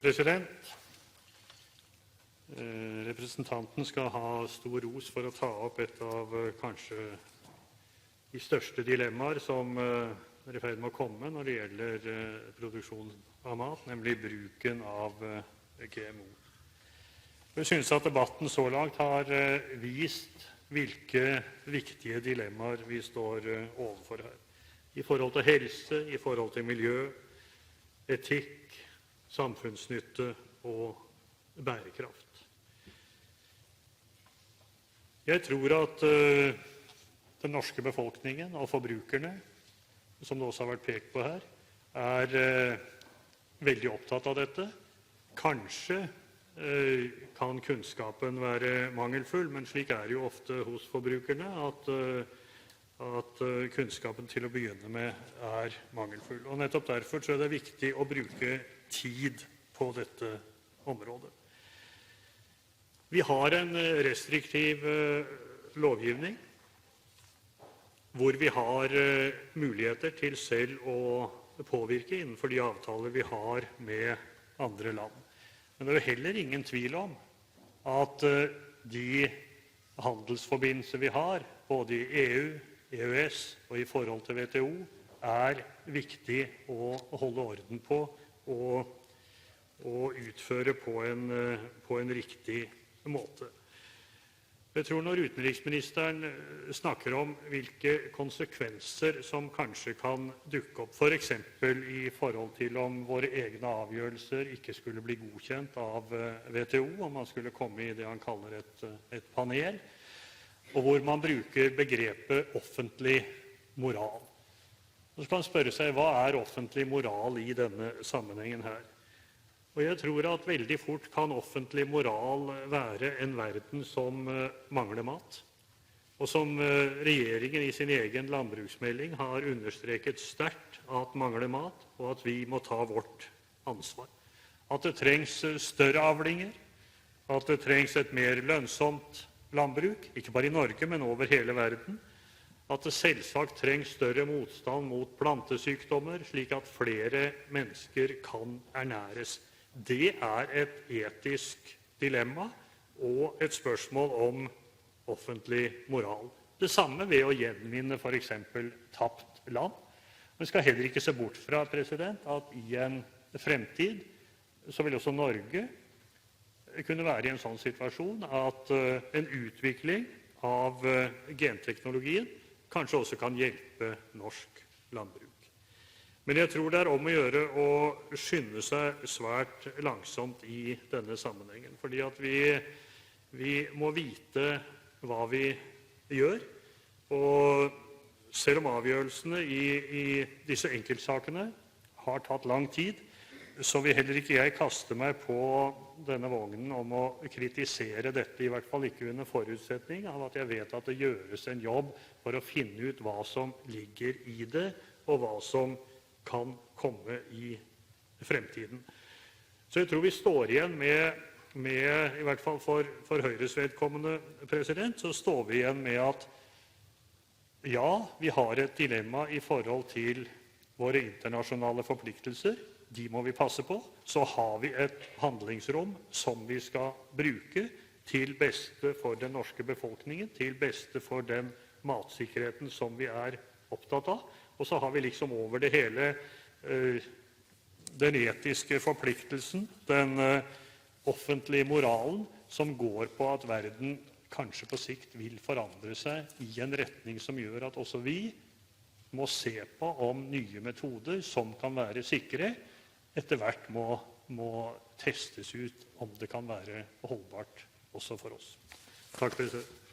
President, representanten skal ha stor ros for å ta opp et av kanskje de største dilemmaer som er i ferd med å komme når det gjelder produksjon av mat, nemlig bruken av GMO. Jeg synes at debatten så langt har vist hvilke viktige dilemmaer vi står overfor her. I forhold til helse, i forhold til miljø, etikk, samfunnsnytte og bærekraft. Jeg tror at den norske befolkningen og forbrukerne, som det også har vært pekt på her, er veldig opptatt av dette. Kanskje kan kunnskapen være mangelfull, men slik er det jo ofte hos forbrukerne, at kunnskapen til å begynne med er mangelfull. Og nettopp derfor tror jeg det er viktig å bruke tid på dette området. Vi har en restriktiv lovgivning, hvor vi har muligheter til selv å påvirke innenfor de avtaler vi har med andre land. Men det er jo heller ingen tvil om at de handelsforbindelser vi har, både i EU, EØS og i forhold til WTO, er viktig å holde orden på og utføre på en riktig måte. Jeg tror når utenriksministeren snakker om hvilke konsekvenser som kanskje kan dukke opp, for eksempel i forhold til om våre egne avgjørelser ikke skulle bli godkjent av WTO, om man skulle komme i det han kaller et panel, og hvor man bruker begrepet offentlig moral. Så kan man spørre seg, hva er offentlig moral i denne sammenhengen her? Og jeg tror at veldig fort kan offentlig moral være en verden som mangler mat, og som regjeringen i sin egen landbruksmelding har understreket sterkt at mangler mat, og at vi må ta vårt ansvar. At det trengs større avlinger, at det trengs et mer lønnsomt landbruk, ikke bare i Norge, men over hele verden. At det selvsagt trengs større motstand mot plantesykdommer, slik at flere mennesker kan ernæres. Det er et etisk dilemma og et spørsmål om offentlig moral. Det samme ved å gjenvinne for eksempel tapt land. Man skal heller ikke se bort fra, at i en fremtid så vil også Norge kunne være i en sånn situasjon at en utvikling av genteknologien kanskje også kan hjelpe norsk landbruk. Men jeg tror det er om å gjøre å skynde seg svært langsomt i denne sammenhengen. Fordi at vi må vite hva vi gjør. Og selv om avgjørelsene i disse enkeltsakene har tatt lang tid, så vil heller ikke jeg kaste meg på denne vognen om å kritisere dette, i hvert fall ikke under forutsetning av at jeg vet at det gjøres en jobb for å finne ut hva som ligger i det, og hva som kan komme i fremtiden. Så jeg tror vi står igjen med i hvert fall for Høyres vedkommende, så står vi igjen med at ja, vi har et dilemma i forhold til våre internasjonale forpliktelser. De må vi passe på. Så har vi et handlingsrom som vi skal bruke til beste for den norske befolkningen, til beste for den matsikkerheten som vi er opptatt av. Og så har vi liksom over det hele den etiske forpliktelsen, den offentlige moralen, som går på at verden kanskje på sikt vil forandre seg i en retning som gjør at også vi må se på om nye metoder som kan være sikre, etter hvert må testes ut om det kan være holdbart også for oss. Takk, president.